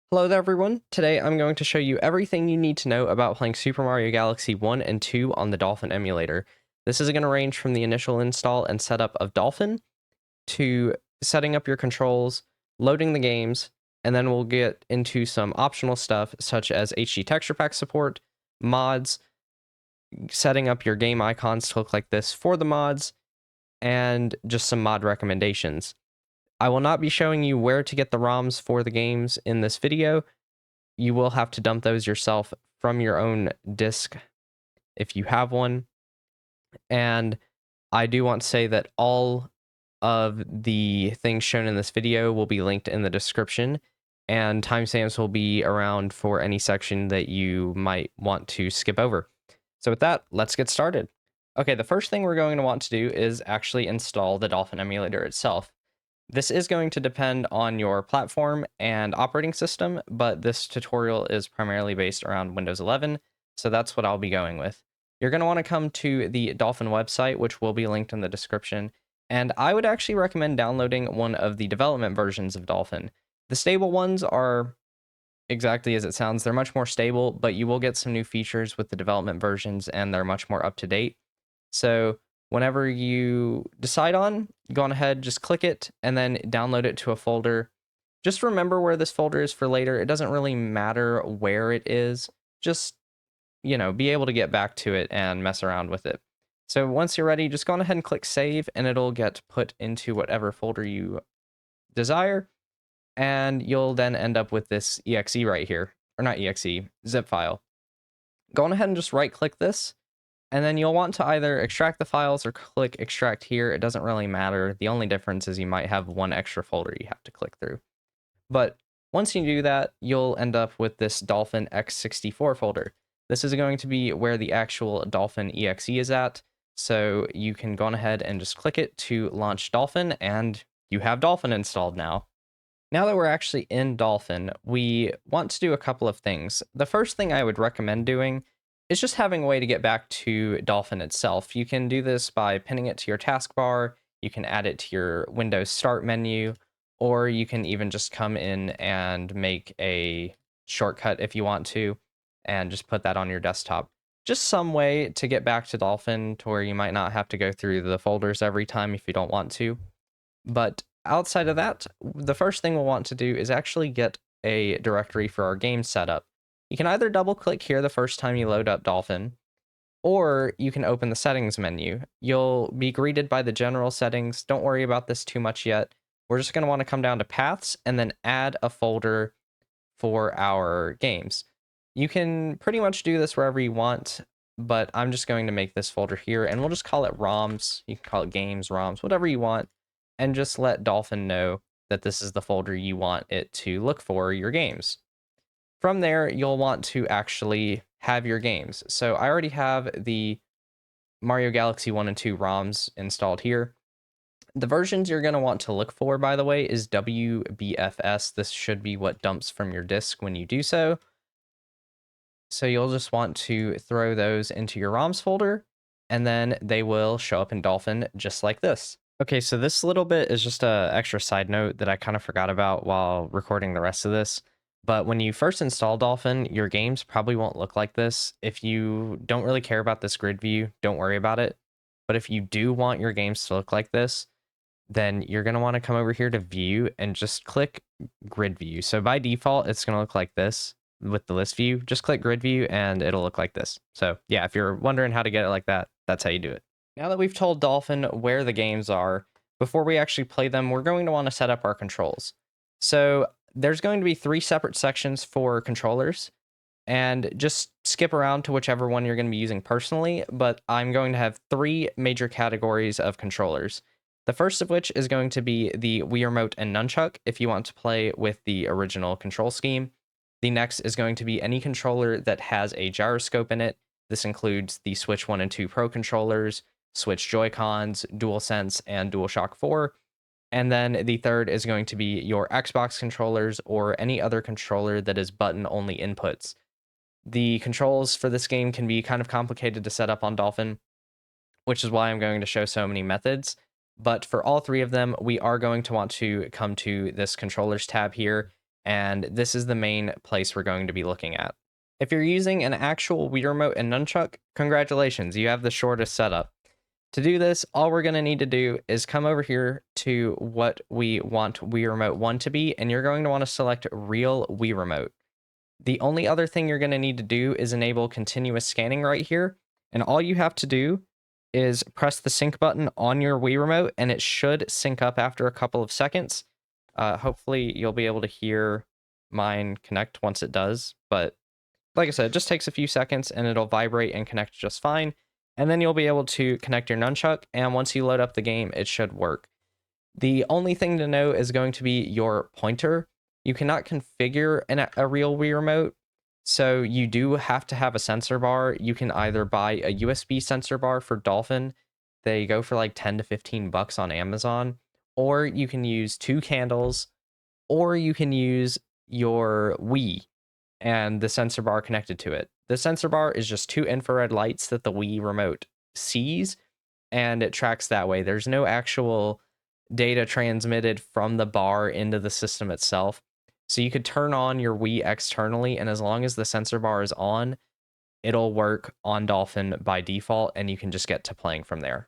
Hello there everyone, today I'm going to show you everything you need to know about playing Super Mario Galaxy 1 and 2 on the Dolphin emulator. This is going to range from the initial install and setup of Dolphin, to setting up your controls, loading the games, and then we'll get into some optional stuff such as HD texture pack support, mods, setting up your game icons to look like this for the mods, and just some mod recommendations. I will not be showing you where to get the ROMs for the games in this video. You will have to dump those yourself from your own disk if you have one. And I do want to say that all of the things shown in this video will be linked in the description, and timestamps will be around for any section that you might want to skip over. So with that, let's get started. Okay, the first thing we're going to want to do is actually install the Dolphin emulator itself. This is going to depend on your platform and operating system, but this tutorial is primarily based around Windows 11, so that's what I'll be going with. You're going to want to come to the Dolphin website, which will be linked in the description, and I would actually recommend downloading one of the development versions of Dolphin. The stable ones are exactly as it sounds. They're much more stable, but you will get some new features with the development versions, and they're much more up to date. So whenever you decide on, go on ahead, just click it, and then download it to a folder. Just remember where this folder is for later. It doesn't really matter where it is. Just, be able to get back to it and mess around with it. So once you're ready, just go on ahead and click save, and it'll get put into whatever folder you desire. And you'll then end up with this exe right here. Or not exe, zip file. Go on ahead and just right click this, and then you'll want to either extract the files or click extract here. It doesn't really matter. The only difference is you might have one extra folder you have to click through. But once you do that, you'll end up with this Dolphin x64 folder. This is going to be where the actual Dolphin exe is at. So you can go on ahead and just click it to launch Dolphin, and you have Dolphin installed now. Now that we're actually in Dolphin, we want to do a couple of things. The first thing I would recommend doing is just having a way to get back to Dolphin itself. You can do this by pinning it to your taskbar, you can add it to your Windows Start menu, or you can even just come in and make a shortcut if you want to, and just put that on your desktop. Just some way to get back to Dolphin to where you might not have to go through the folders every time if you don't want to. But outside of that, the first thing we'll want to do is actually get a directory for our game setup. You can either double click here the first time you load up Dolphin, or you can open the settings menu. You'll be greeted by the general settings. Don't worry about this too much yet. We're just going to want to come down to paths and then add a folder for our games. You can pretty much do this wherever you want, but I'm just going to make this folder here, and we'll just call it ROMs. You can call it games, ROMs, whatever you want, and just let Dolphin know that this is the folder you want it to look for your games. From there, you'll want to actually have your games. So I already have the Mario Galaxy 1 and 2 ROMs installed here. The versions you're going to want to look for, by the way, is WBFS. This should be what dumps from your disk when you do so. So you'll just want to throw those into your ROMs folder, and then they will show up in Dolphin just like this. Okay, so this little bit is just an extra side note that I kind of forgot about while recording the rest of this. But when you first install Dolphin, your games probably won't look like this. If you don't really care about this grid view, don't worry about it. But if you do want your games to look like this, then you're going to want to come over here to view and just click grid view. So by default, it's going to look like this with the list view. Just click grid view and it'll look like this. So yeah, if you're wondering how to get it like that, that's how you do it. Now that we've told Dolphin where the games are, before we actually play them, we're going to want to set up our controls. So there's going to be 3 separate sections for controllers, and just skip around to whichever one you're going to be using personally, but I'm going to have 3 major categories of controllers. The first of which is going to be the Wii Remote and Nunchuk if you want to play with the original control scheme. The next is going to be any controller that has a gyroscope in it. This includes the Switch 1 and 2 Pro controllers, Switch Joy-Cons, DualSense, and DualShock 4. And then the third is going to be your Xbox controllers or any other controller that is button-only inputs. The controls for this game can be kind of complicated to set up on Dolphin, which is why I'm going to show so many methods. But for all 3 of them, we are going to want to come to this controllers tab here and this is the main place we're going to be looking at. If you're using an actual Wii Remote and Nunchuk, congratulations, you have the shortest setup. To do this, all we're going to need to do is come over here to what we want Wii Remote 1 to be, and you're going to want to select Real Wii Remote. The only other thing you're going to need to do is enable continuous scanning right here, and all you have to do is press the sync button on your Wii Remote, and it should sync up after a couple of seconds. Hopefully, you'll be able to hear mine connect once it does, but like I said, it just takes a few seconds, and it'll vibrate and connect just fine. And then you'll be able to connect your nunchuck, and once you load up the game, it should work. The only thing to know is going to be your pointer. You cannot configure a real Wii Remote, so you do have to have a sensor bar. You can either buy a USB sensor bar for Dolphin. They go for like 10 to 15 bucks on Amazon, or you can use 2 candles, or you can use your Wii and the sensor bar connected to it. The sensor bar is just 2 infrared lights that the Wii Remote sees, and it tracks that way. There's no actual data transmitted from the bar into the system itself. So you could turn on your Wii externally, and as long as the sensor bar is on, it'll work on Dolphin by default, and you can just get to playing from there.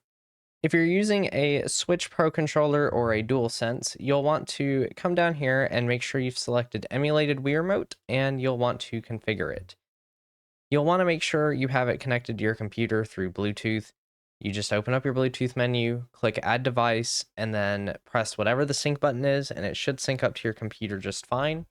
If you're using a Switch Pro controller or a Dualsense, you'll want to come down here and make sure you've selected Emulated Wii Remote, and you'll want to configure it. You'll want to make sure you have it connected to your computer through Bluetooth. You just open up your Bluetooth menu, click Add Device, and then press whatever the sync button is, and it should sync up to your computer just fine.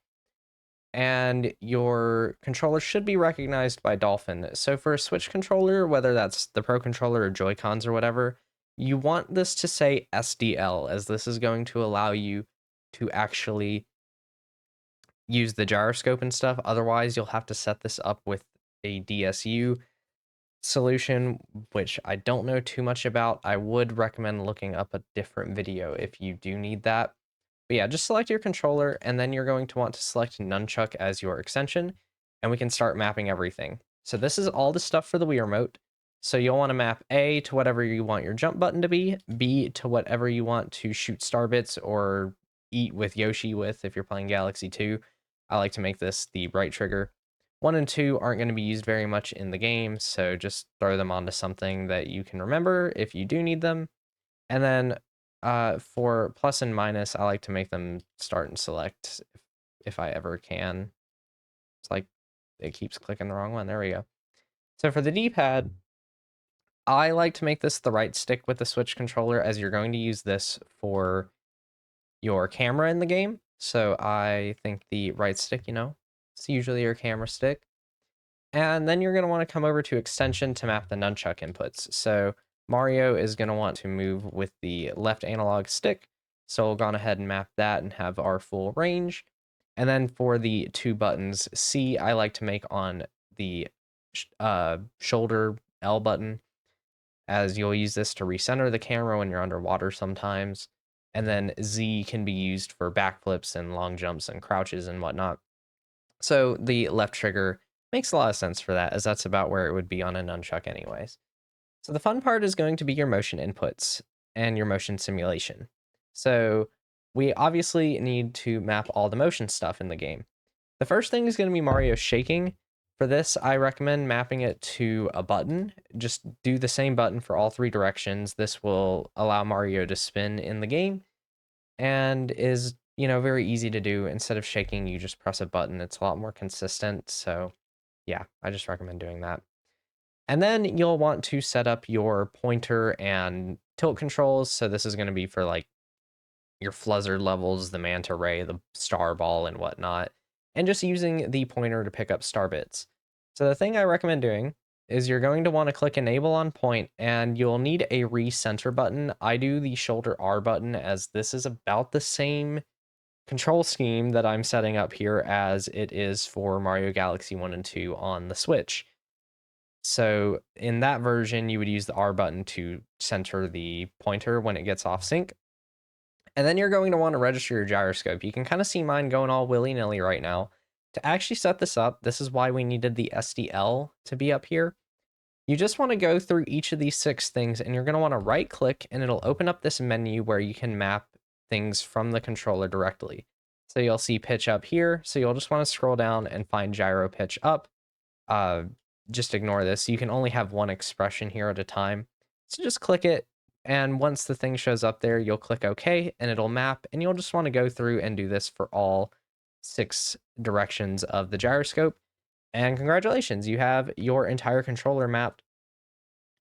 And your controller should be recognized by Dolphin. So for a Switch controller, whether that's the Pro controller or Joy-Cons or whatever, you want this to say SDL, as this is going to allow you to actually use the gyroscope and stuff. Otherwise, you'll have to set this up with a DSU solution, which I don't know too much about. I would recommend looking up a different video if you do need that. But yeah, just select your controller, and then you're going to want to select Nunchuk as your extension, and we can start mapping everything. So this is all the stuff for the Wii Remote. So you'll want to map A to whatever you want your jump button to be, B to whatever you want to shoot star bits or eat with Yoshi with if you're playing Galaxy 2. I like to make this the right trigger. 1 and 2 aren't going to be used very much in the game, so just throw them onto something that you can remember if you do need them. And then for plus and minus, I like to make them start and select if I ever can. It's like it keeps clicking the wrong one. There we go. So for the D-pad, I like to make this the right stick with the Switch controller, as you're going to use this for your camera in the game. So I think the right stick, it's usually your camera stick. And then you're going to want to come over to extension to map the nunchuck inputs. So Mario is going to want to move with the left analog stick. So we'll go ahead and map that and have our full range. And then for the 2 buttons, C, I like to make on the shoulder L button, as you'll use this to recenter the camera when you're underwater sometimes. And then Z can be used for backflips and long jumps and crouches and whatnot. So the left trigger makes a lot of sense for that, as that's about where it would be on a nunchuck anyways. So the fun part is going to be your motion inputs and your motion simulation. So we obviously need to map all the motion stuff in the game. The first thing is going to be Mario shaking. For this, I recommend mapping it to a button. Just do the same button for all 3 directions. This will allow Mario to spin in the game, and is, very easy to do. Instead of shaking, you just press a button. It's a lot more consistent. So yeah, I just recommend doing that. And then you'll want to set up your pointer and tilt controls. So this is going to be for like your Fluzzard levels, the Manta Ray, the Star Ball, and whatnot, and just using the pointer to pick up star bits. So the thing I recommend doing is you're going to want to click Enable on point, and you'll need a recenter button. I do the shoulder R button, as this is about the same control scheme that I'm setting up here as it is for Mario Galaxy 1 and 2 on the Switch. So in that version, you would use the R button to center the pointer when it gets off sync. And then you're going to want to register your gyroscope. You can kind of see mine going all willy-nilly right now. To actually set this up, this is why we needed the SDL to be up here. You just want to go through each of these 6 things, and you're going to want to right click, and it'll open up this menu where you can map things from the controller directly. So you'll see pitch up here. So you'll just want to scroll down and find gyro pitch up. Just ignore this. You can only have one expression here at a time. So just click it. And once the thing shows up there, you'll click OK and it'll map. And you'll just want to go through and do this for all 6 directions of the gyroscope. And congratulations, you have your entire controller mapped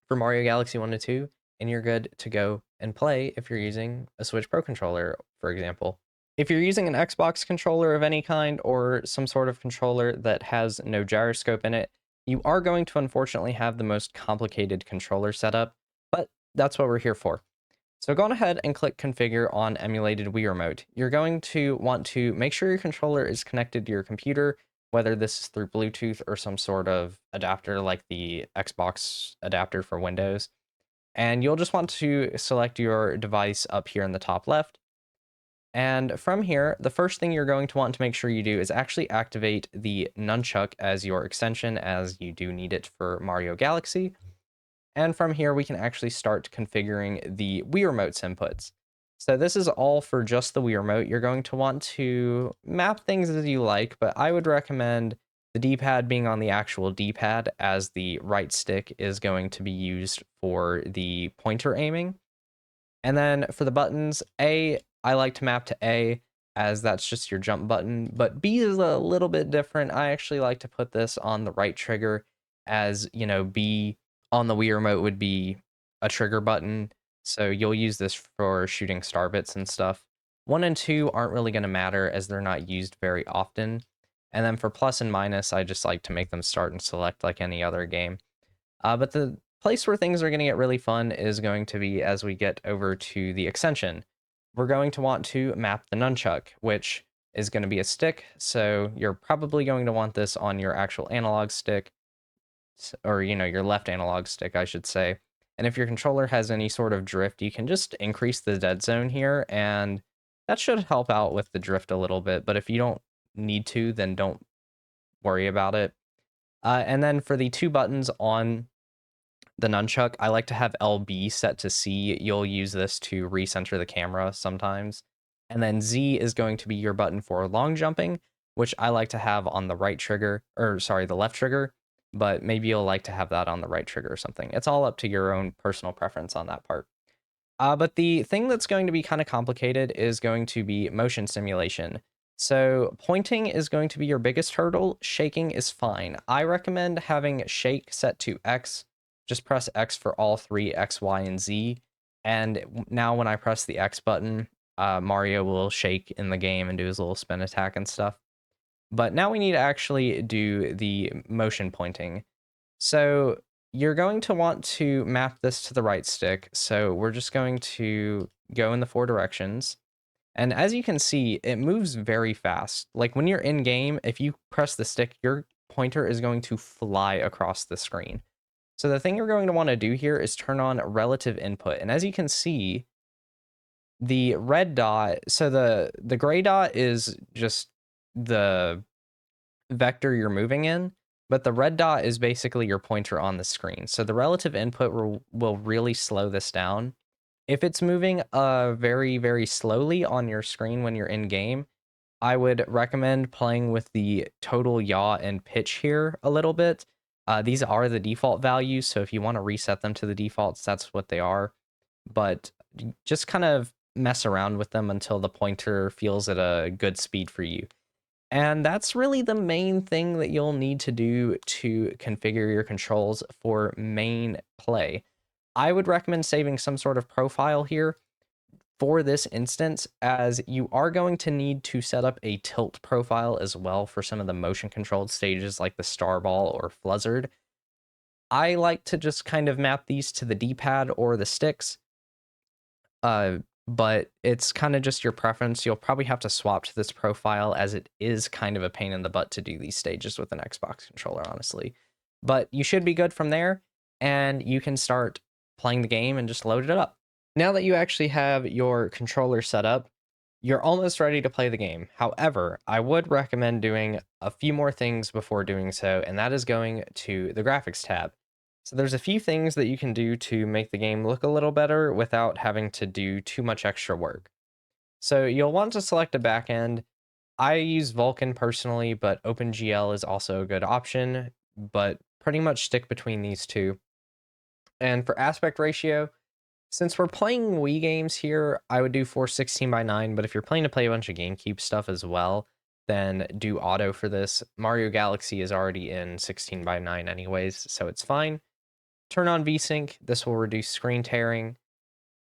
for Mario Galaxy 1 to 2. And you're good to go and play if you're using a Switch Pro controller, for example. If you're using an Xbox controller of any kind or some sort of controller that has no gyroscope in it, you are going to unfortunately have the most complicated controller setup, but that's what we're here for. So go on ahead and click Configure on Emulated Wii Remote. You're going to want to make sure your controller is connected to your computer, whether this is through Bluetooth or some sort of adapter like the Xbox adapter for Windows. And you'll just want to select your device up here in the top left. And from here, the first thing you're going to want to make sure you do is actually activate the Nunchuk as your extension, as you do need it for Mario Galaxy. And from here, we can actually start configuring the Wii Remote's inputs. So this is all for just the Wii Remote. You're going to want to map things as you like, but I would recommend the D-pad being on the actual D-pad, as the right stick is going to be used for the pointer aiming. And then for the buttons, I like to map to A, as that's just your jump button, but B is a little bit different. I actually like to put this on the right trigger, as, you know, B on the Wii Remote would be a trigger button, so you'll use this for shooting star bits and stuff. 1 and 2 aren't really going to matter, as they're not used very often. And then for plus and minus, I just like to make them start and select like any other game. But the place where things are going to get really fun is going to be as we get over to the extension. We're going to want to map the Nunchuk, which is going to be a stick, so you're probably going to want this on your actual analog stick, or, you know, your left analog stick, I should say. And if your controller has any sort of drift, you can just increase the dead zone here, and that should help out with the drift a little bit, but if you don't need to, then don't worry about it. And then for the 2 buttons on the Nunchuk, I like to have LB set to C. You'll use this to recenter the camera sometimes. And then Z is going to be your button for long jumping, which I like to have on the right trigger, or sorry, the left trigger, but maybe you'll like to have that on the right trigger or something. It's all up to your own personal preference on that part. But the thing that's going to be kind of complicated is going to be motion simulation. So pointing is going to be your biggest hurdle. Shaking is fine. I recommend having shake set to X. Just press X for all 3, X, Y, and Z. And now when I press the X button, Mario will shake in the game and do his little spin attack and stuff. But now we need to actually do the motion pointing. So you're going to want to map this to the right stick. So we're just going to go in the 4 directions. And as you can see, it moves very fast. Like when you're in game, if you press the stick, your pointer is going to fly across the screen. So the thing you're going to want to do here is turn on relative input. And as you can see, the red dot, so the gray dot is just the vector you're moving in, but the red dot is basically your pointer on the screen. So the relative input will really slow this down. If it's moving very, very slowly on your screen when you're in game, I would recommend playing with the total yaw and pitch here a little bit. These are the default values, so if you want to reset them to the defaults, that's what they are. But just kind of mess around with them until the pointer feels at a good speed for you. And that's really the main thing that you'll need to do to configure your controls for main play. I would recommend saving some sort of profile here for this instance, as you are going to need to set up a tilt profile as well for some of the motion controlled stages like the Starball or Fluzzard. I like to just kind of map these to the D-pad or the sticks, but it's kind of just your preference. You'll probably have to swap to this profile, as it is kind of a pain in the butt to do these stages with an Xbox controller, honestly. But you should be good from there, and you can start playing the game and just load it up. Now that you actually have your controller set up, you're almost ready to play the game. However, I would recommend doing a few more things before doing so, and that is going to the graphics tab. So there's a few things that you can do to make the game look a little better without having to do too much extra work. So you'll want to select a backend, I use Vulkan personally, but OpenGL is also a good option, but pretty much stick between these two. And for aspect ratio, since we're playing Wii games here, I would do 416:9, but if you're planning to play a bunch of GameCube stuff as well, then do auto for this. Mario Galaxy is already in 16:9 anyways, so it's fine. Turn on VSync, this will reduce screen tearing,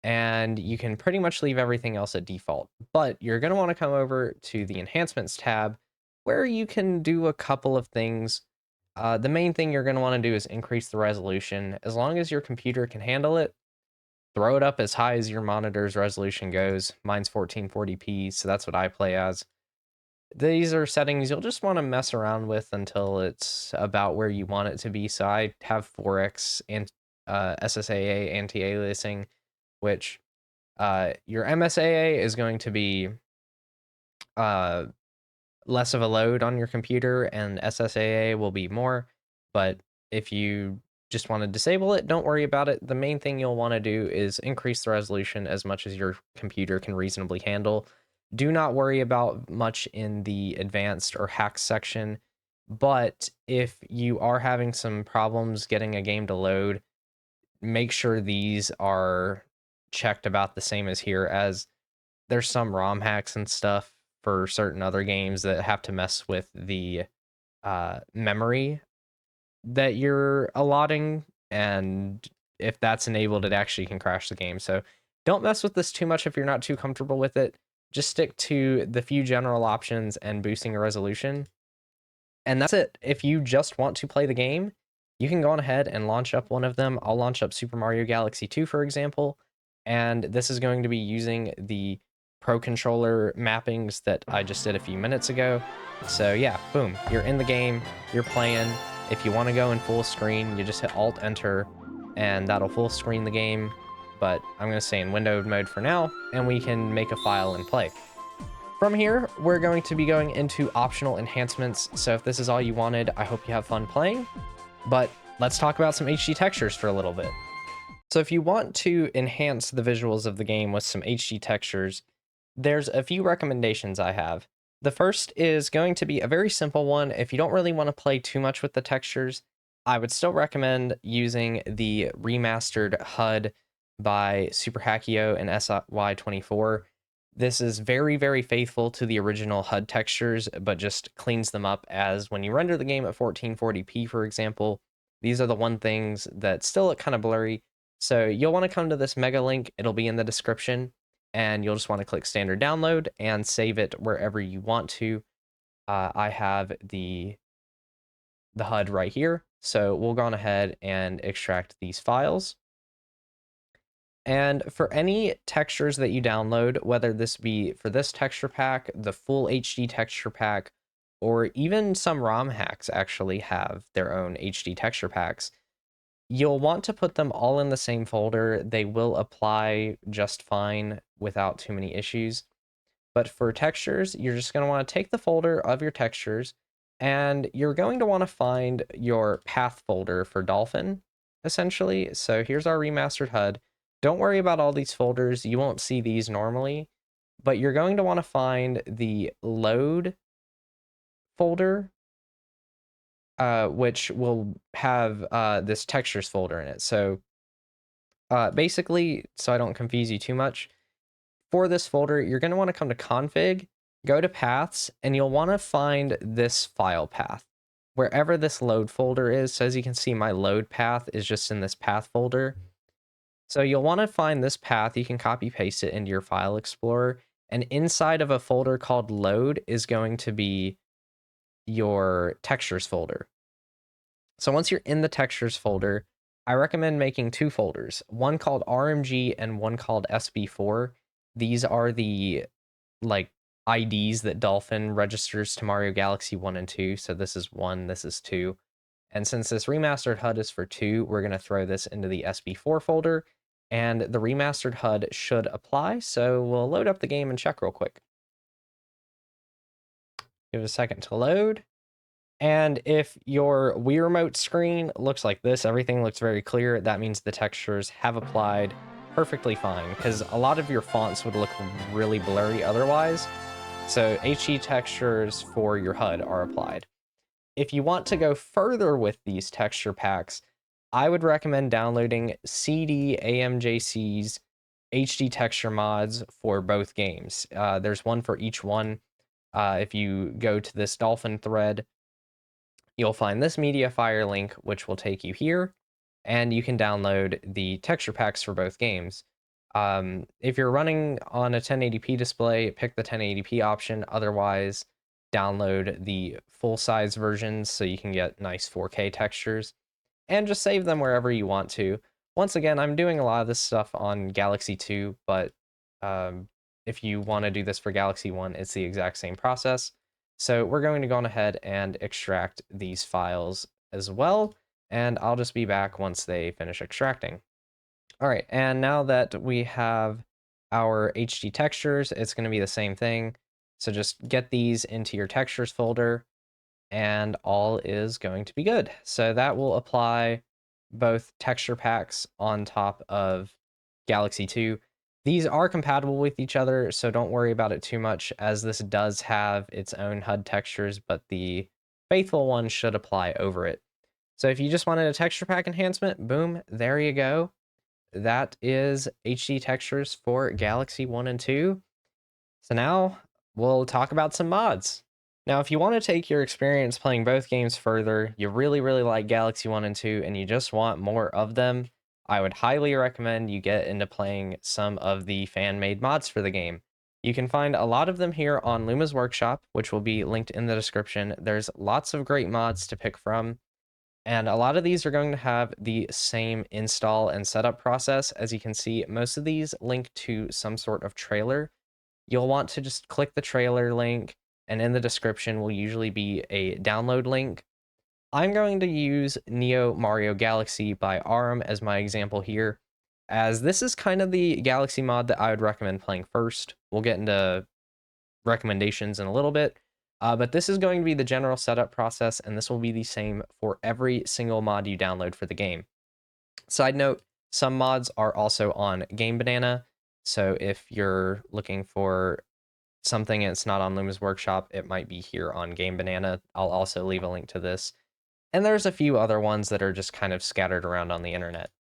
and you can pretty much leave everything else at default. But you're going to want to come over to the Enhancements tab, where you can do a couple of things. The main thing you're going to want to do is increase the resolution. As long as your computer can handle it, throw it up as high as your monitor's resolution goes. Mine's 1440p, so that's what I play as. These are settings you'll just want to mess around with until it's about where you want it to be. So I have 4x and SSAA anti-aliasing, which your MSAA is going to be less of a load on your computer, and SSAA will be more. But if you just want to disable it, don't worry about it. The main thing you'll want to do is increase the resolution as much as your computer can reasonably handle. Do not worry about much in the advanced or hacks section, but if you are having some problems getting a game to load, make sure these are checked about the same as here, as there's some ROM hacks and stuff for certain other games that have to mess with the memory that you're allotting, and if that's enabled, it actually can crash the game. So don't mess with this too much if you're not too comfortable with it. Just stick to the few general options and boosting the resolution. And that's it. If you just want to play the game, you can go on ahead and launch up one of them. I'll launch up Super Mario Galaxy 2, for example, and this is going to be using the Pro Controller mappings that I just did a few minutes ago. So yeah, boom, you're in the game, you're playing. If you want to go in full screen, you just hit Alt-Enter, and that'll full screen the game. But I'm going to stay in windowed mode for now, and we can make a file and play. From here, we're going to be going into optional enhancements. So if this is all you wanted, I hope you have fun playing. But let's talk about some HD textures for a little bit. So if you want to enhance the visuals of the game with some HD textures, there's a few recommendations I have. The first is going to be a very simple one. If you don't really want to play too much with the textures, I would still recommend using the Remastered HUD by Super Hackio and SY24. This is very, very faithful to the original HUD textures, but just cleans them up, as when you render the game at 1440p, for example, these are the one things that still look kind of blurry. So you'll want to come to this mega link. It'll be in the description, and you'll just want to click standard download and save it wherever you want to. I have the HUD right here, so we'll go on ahead and extract these files. And for any textures that you download, whether this be for this texture pack, the full HD texture pack, or even some ROM hacks actually have their own HD texture packs, you'll want to put them all in the same folder. They will apply just fine without too many issues. But for textures, you're just going to want to take the folder of your textures, and you're going to want to find your path folder for Dolphin, essentially. So here's our remastered HUD. Don't worry about all these folders. You won't see these normally, but you're going to want to find the load folder, which will have this textures folder in it. So basically, so I don't confuse you too much, for this folder, you're going to want to come to config, go to paths, and you'll want to find this file path, wherever this load folder is. So as you can see, my load path is just in this path folder. So you'll want to find this path. You can copy paste it into your file explorer, and inside of a folder called load is going to be your textures folder. So once you're in the textures folder, I recommend making two folders, one called RMG and one called SB4. These are the IDs that Dolphin registers to Mario Galaxy 1 and 2. So this is 1, this is 2. And since this remastered HUD is for 2, we're going to throw this into the SB4 folder, and the remastered HUD should apply. So we'll load up the game and check real quick. Give it a second to load. And if your Wii Remote screen looks like this, everything looks very clear, that means the textures have applied perfectly fine, because a lot of your fonts would look really blurry otherwise. So HD textures for your HUD are applied. If you want to go further with these texture packs, I would recommend downloading CDAMJC's HD texture mods for both games. There's one for each one. If you go to this Dolphin thread, you'll find this media fire link, which will take you here, and you can download the texture packs for both games. If you're running on a 1080p display, pick the 1080p option. Otherwise, download the full-size versions so you can get nice 4K textures, and just save them wherever you want to. Once again, I'm doing a lot of this stuff on Galaxy 2, but if you want to do this for Galaxy 1, it's the exact same process. So we're going to go on ahead and extract these files as well, and I'll just be back once they finish extracting. All right, and now that we have our HD textures, it's going to be the same thing. So just get these into your textures folder, and all is going to be good. So that will apply both texture packs on top of Galaxy 2. These are compatible with each other, so don't worry about it too much, as this does have its own HUD textures, but the faithful one should apply over it. So if you just wanted a texture pack enhancement, boom, there you go. That is HD textures for Galaxy 1 and 2. So now we'll talk about some mods. Now, if you want to take your experience playing both games further, you really, really like Galaxy 1 and 2, and you just want more of them, I would highly recommend you get into playing some of the fan-made mods for the game. You can find a lot of them here on Luma's Workshop, which will be linked in the description. There's lots of great mods to pick from, and a lot of these are going to have the same install and setup process. As you can see, most of these link to some sort of trailer. You'll want to just click the trailer link, and in the description will usually be a download link. I'm going to use Neo Mario Galaxy by Arum as my example here, as this is kind of the Galaxy mod that I would recommend playing first. We'll get into recommendations in a little bit, but this is going to be the general setup process, and this will be the same for every single mod you download for the game. Side note, some mods are also on Game Banana, so if you're looking for something and it's not on Luma's Workshop, it might be here on Game Banana. I'll also leave a link to this. And there's a few other ones that are just kind of scattered around on the internet.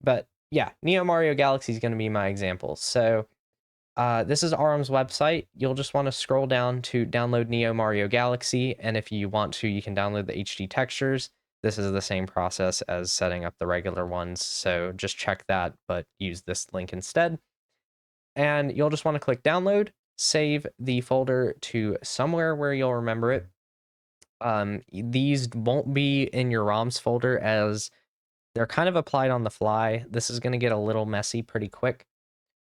But yeah, Neo Mario Galaxy is going to be my example. So this is Arum's website. You'll just want to scroll down to download Neo Mario Galaxy. And if you want to, you can download the HD textures. This is the same process as setting up the regular ones. So just check that, but use this link instead. And you'll just want to click download, save the folder to somewhere where you'll remember it. These won't be in your ROMs folder as they're kind of applied on the fly. This is going to get a little messy pretty quick,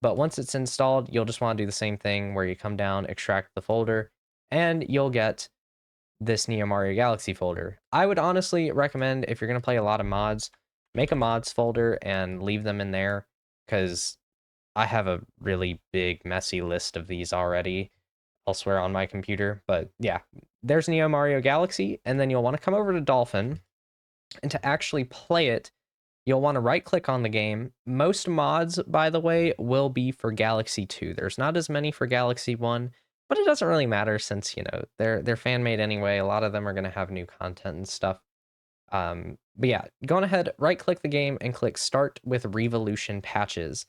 but once it's installed, you'll just want to do the same thing where you come down, extract the folder, and you'll get this Neo Mario Galaxy folder. I would honestly recommend, if you're going to play a lot of mods, make a mods folder and leave them in there, because I have a really big messy list of these already elsewhere on my computer. But yeah, there's Neo Mario Galaxy, and then you'll want to come over to Dolphin, and to actually play it, you'll want to right click on the game. Most mods, by the way, will be for Galaxy 2. There's not as many for Galaxy 1, but it doesn't really matter since, you know, they're fan made anyway. A lot of them are going to have new content and stuff. But yeah, go on ahead, right click the game and click Start with Revolution Patches.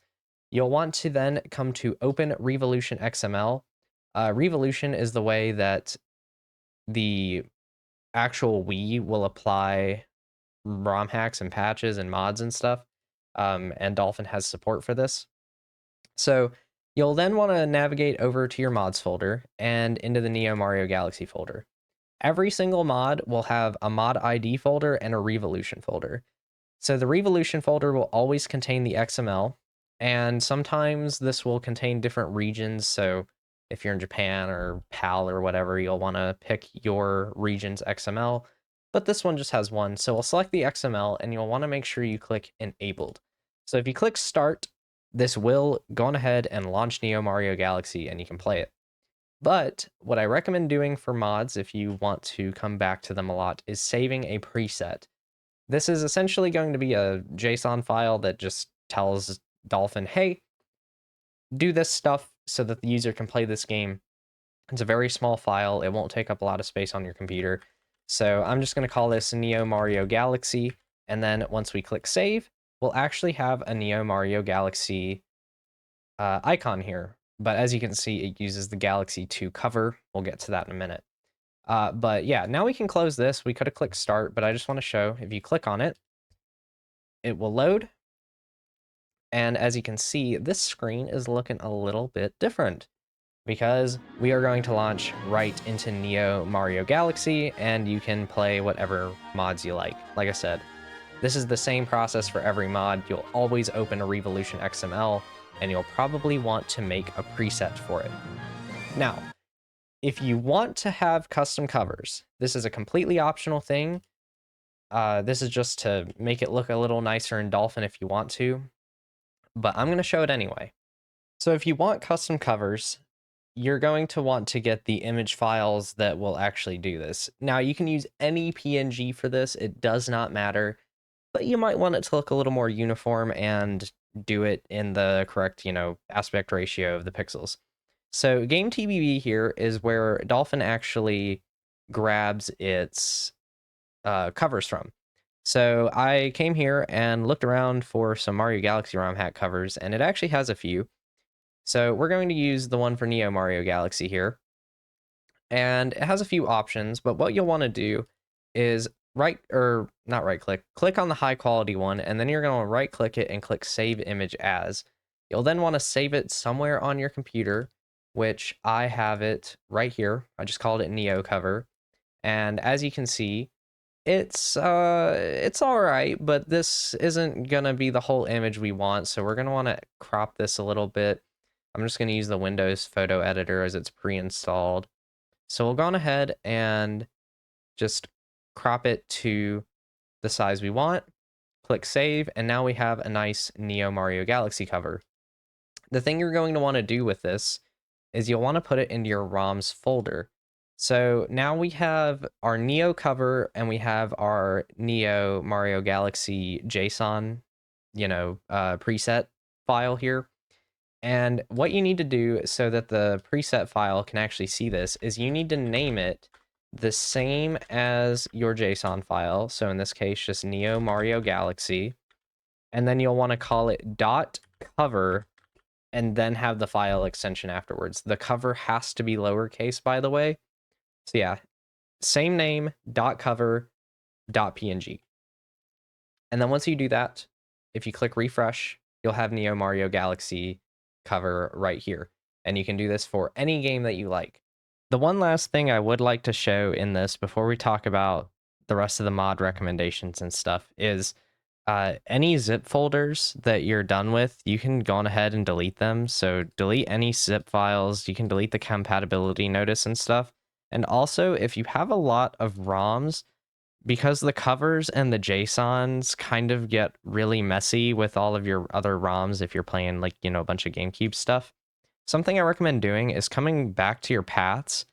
You'll want to then come to Open Revolution XML. Revolution is the way that the actual Wii will apply ROM hacks and patches and mods and stuff. And Dolphin has support for this. So you'll then want to navigate over to your mods folder and into the Neo Mario Galaxy folder. Every single mod will have a mod ID folder and a Revolution folder. So the Revolution folder will always contain the XML, and sometimes this will contain different regions. So if you're in Japan or PAL or whatever, you'll want to pick your region's XML, but this one just has one. So we'll select the XML, and you'll want to make sure you click Enabled. So if you click Start, this will go on ahead and launch Neo Mario Galaxy, and you can play it. But what I recommend doing for mods, if you want to come back to them a lot, is saving a preset. This is essentially going to be a JSON file that just tells Dolphin, hey, do this stuff so that the user can play this game. It's a very small file. It won't take up a lot of space on your computer. So I'm just going to call this Neo Mario Galaxy. And then once we click save, we'll actually have a Neo Mario Galaxy icon here. But as you can see, it uses the Galaxy 2 cover. We'll get to that in a minute. But yeah, now we can close this. We could have clicked start, but I just want to show if you click on it, it will load. And as you can see, this screen is looking a little bit different because we are going to launch right into Neo Mario Galaxy, and you can play whatever mods you like. Like I said, this is the same process for every mod. You'll always open a Revolution XML, and you'll probably want to make a preset for it. Now, if you want to have custom covers, this is a completely optional thing. This is just to make it look a little nicer in Dolphin if you want to, but I'm going to show it anyway. So if you want custom covers, you're going to want to get the image files that will actually do this. Now, you can use any PNG for this. It does not matter, but you might want it to look a little more uniform and do it in the correct, aspect ratio of the pixels. So GameTDB here is where Dolphin actually grabs its covers from. So I came here and looked around for some Mario Galaxy ROM hack covers, and it actually has a few. So we're going to use the one for Neo Mario Galaxy here. And it has a few options, but what you'll want to do is click on the high quality one, and then you're going to right click it and click Save Image As. You'll then want to save it somewhere on your computer, which I have it right here. I just called it Neo Cover. And as you can see, it's all right, but this isn't going to be the whole image we want, so we're going to want to crop this a little bit. I'm just going to use the Windows photo editor as it's pre-installed. So we'll go on ahead and just crop it to the size we want, click save, and now we have a nice Neo Mario Galaxy cover. The thing you're going to want to do with this is you'll want to put it into your ROMs folder. So now we have our Neo cover and we have our Neo Mario Galaxy JSON, preset file here. And what you need to do so that the preset file can actually see this is you need to name it the same as your JSON file. So in this case, just Neo Mario Galaxy. And then you'll want to call it .cover and then have the file extension afterwards. The cover has to be lowercase, by the way. So yeah, same name, .cover, .png. And then once you do that, if you click refresh, you'll have Neo Mario Galaxy cover right here. And you can do this for any game that you like. The one last thing I would like to show in this before we talk about the rest of the mod recommendations and stuff is any zip folders that you're done with, you can go on ahead and delete them. So delete any zip files, you can delete the compatibility notice and stuff. And also, if you have a lot of ROMs, because the covers and the JSONs kind of get really messy with all of your other ROMs if you're playing a bunch of GameCube stuff, something I recommend doing is coming back to your paths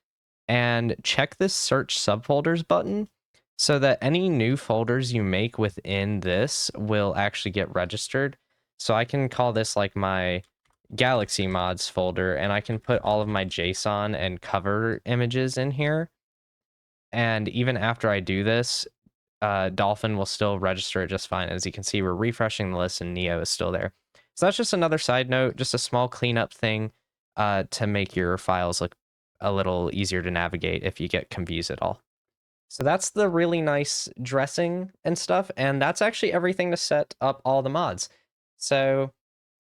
and check this search subfolders button so that any new folders you make within this will actually get registered. So I can call this like my Galaxy mods folder, and I can put all of my JSON and cover images in here. And even after I do this, Dolphin will still register it just fine. As you can see, we're refreshing the list and Neo is still there. So that's just another side note, just a small cleanup thing to make your files look a little easier to navigate if you get confused at all. So that's the really nice dressing and stuff, and that's actually everything to set up all the mods. So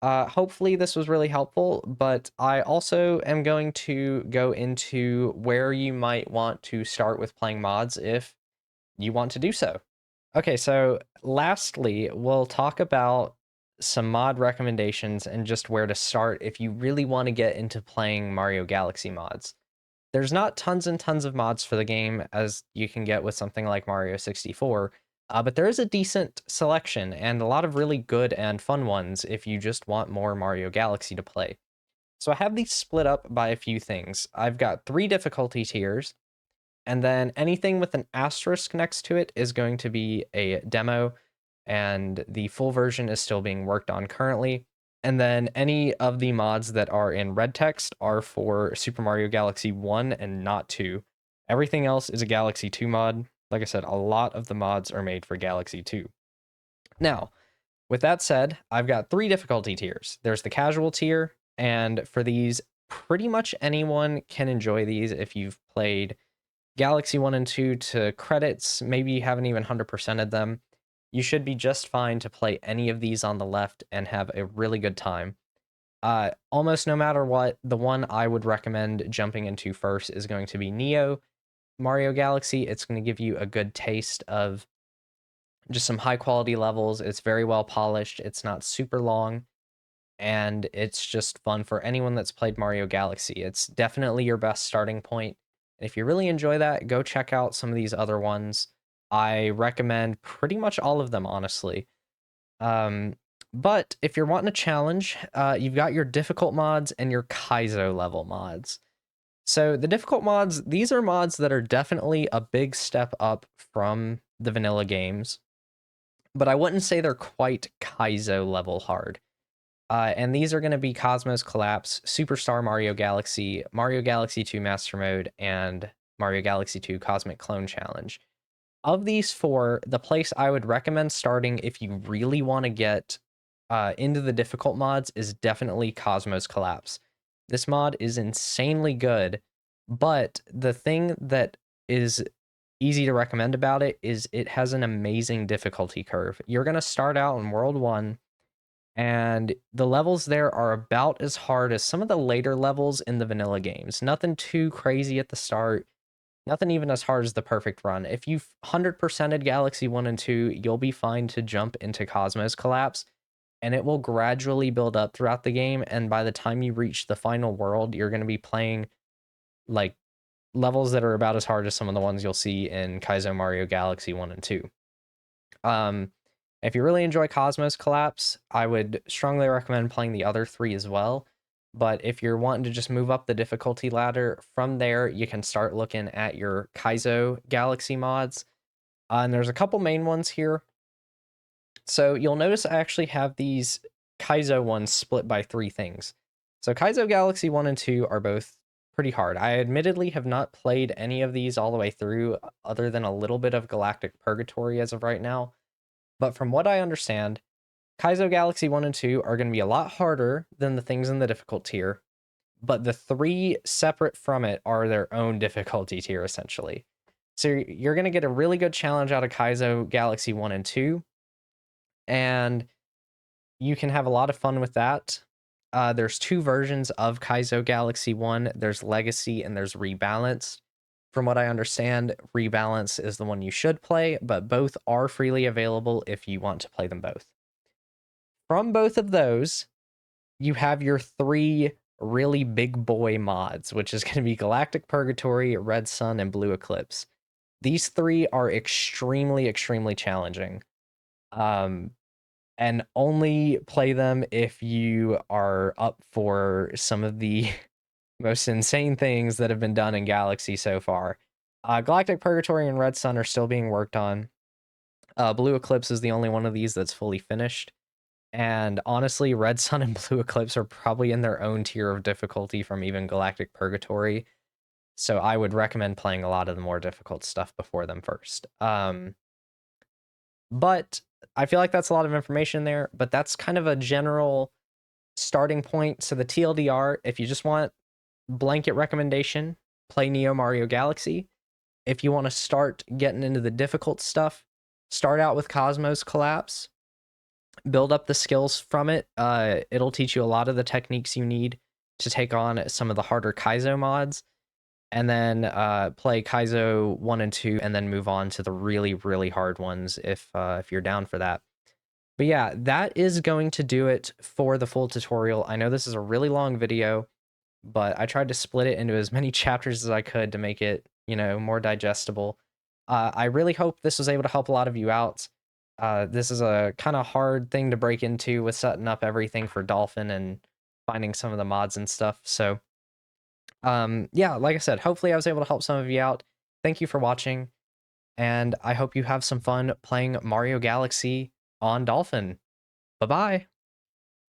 hopefully this was really helpful, but I also am going to go into where you might want to start with playing mods if you want to do so. Okay, so lastly, we'll talk about some mod recommendations and just where to start if you really want to get into playing Mario Galaxy mods. There's not tons and tons of mods for the game as you can get with something like Mario 64, but there is a decent selection and a lot of really good and fun ones if you just want more Mario Galaxy to play. So I have these split up by a few things. I've got 3 difficulty tiers, and then anything with an asterisk next to it is going to be a demo, and the full version is still being worked on currently. And then any of the mods that are in red text are for Super Mario Galaxy 1 and not 2. Everything else is a Galaxy 2 mod. Like I said, a lot of the mods are made for Galaxy 2. Now, with that said, I've got 3 difficulty tiers. There's the casual tier, and for these, pretty much anyone can enjoy these if you've played Galaxy 1 and 2 to credits, maybe you haven't even 100%ed them. You should be just fine to play any of these on the left and have a really good time. Almost no matter what, the one I would recommend jumping into first is going to be Neo Mario Galaxy. It's going to give you a good taste of just some high quality levels. It's very well polished. It's not super long, and it's just fun for anyone that's played Mario Galaxy. It's definitely your best starting point. And if you really enjoy that, go check out some of these other ones. I recommend pretty much all of them, honestly. But if you're wanting a challenge, you've got your difficult mods and your Kaizo level mods. So the difficult mods, these are mods that are definitely a big step up from the vanilla games, but I wouldn't say they're quite Kaizo level hard. And these are going to be Cosmos Collapse, Superstar Mario Galaxy, Mario Galaxy 2 Master Mode, and Mario Galaxy 2 Cosmic Clone Challenge. Of these 4, the place I would recommend starting if you really want to get into the difficult mods is definitely Cosmos Collapse. This mod is insanely good, but the thing that is easy to recommend about it is it has an amazing difficulty curve. You're going to start out in World 1, and the levels there are about as hard as some of the later levels in the vanilla games. Nothing too crazy at the start, nothing even as hard as the perfect run. If you've 100%ed Galaxy 1 and 2, you'll be fine to jump into Cosmos Collapse, and it will gradually build up throughout the game, and by the time you reach the final world, you're going to be playing like levels that are about as hard as some of the ones you'll see in Kaizo Mario Galaxy 1 and 2. If you really enjoy Cosmos Collapse, I would strongly recommend playing the other 3 as well. But if you're wanting to just move up the difficulty ladder, from there, you can start looking at your Kaizo Galaxy mods. And there's a couple main ones here. So you'll notice I actually have these Kaizo ones split by 3 things. So Kaizo Galaxy 1 and 2 are both pretty hard. I admittedly have not played any of these all the way through, other than a little bit of Galactic Purgatory as of right now. But from what I understand, Kaizo Galaxy 1 and 2 are going to be a lot harder than the things in the difficult tier, but the 3 separate from it are their own difficulty tier, essentially. So you're going to get a really good challenge out of Kaizo Galaxy 1 and 2, and you can have a lot of fun with that. There's 2 versions of Kaizo Galaxy 1. There's Legacy and there's Rebalanced. From what I understand, Rebalance is the one you should play, but both are freely available if you want to play them both. From both of those, you have your 3 really big boy mods, which is going to be Galactic Purgatory, Red Sun, and Blue Eclipse. These 3 are extremely, extremely challenging. And only play them if you are up for some of the most insane things that have been done in Galaxy so far. Galactic Purgatory and Red Sun are still being worked on. Blue Eclipse is the only one of these that's fully finished. And honestly, Red Sun and Blue Eclipse are probably in their own tier of difficulty from even Galactic Purgatory. So I would recommend playing a lot of the more difficult stuff before them first. But I feel like that's a lot of information there, but that's kind of a general starting point. So the TLDR, if you just want blanket recommendation, play Neo Mario Galaxy. If you want to start getting into the difficult stuff, start out with Cosmos Collapse, build up the skills from it. It'll teach you a lot of the techniques you need to take on some of the harder Kaizo mods, and then play Kaizo 1 and 2, and then move on to the really, really hard ones if you're down for that. But yeah, that is going to do it for the full tutorial. I know this is a really long video, but I tried to split it into as many chapters as I could to make it, more digestible. I really hope this was able to help a lot of you out. This is a kind of hard thing to break into with setting up everything for Dolphin and finding some of the mods and stuff. So, yeah, like I said, hopefully I was able to help some of you out. Thank you for watching, and I hope you have some fun playing Mario Galaxy on Dolphin. Bye-bye.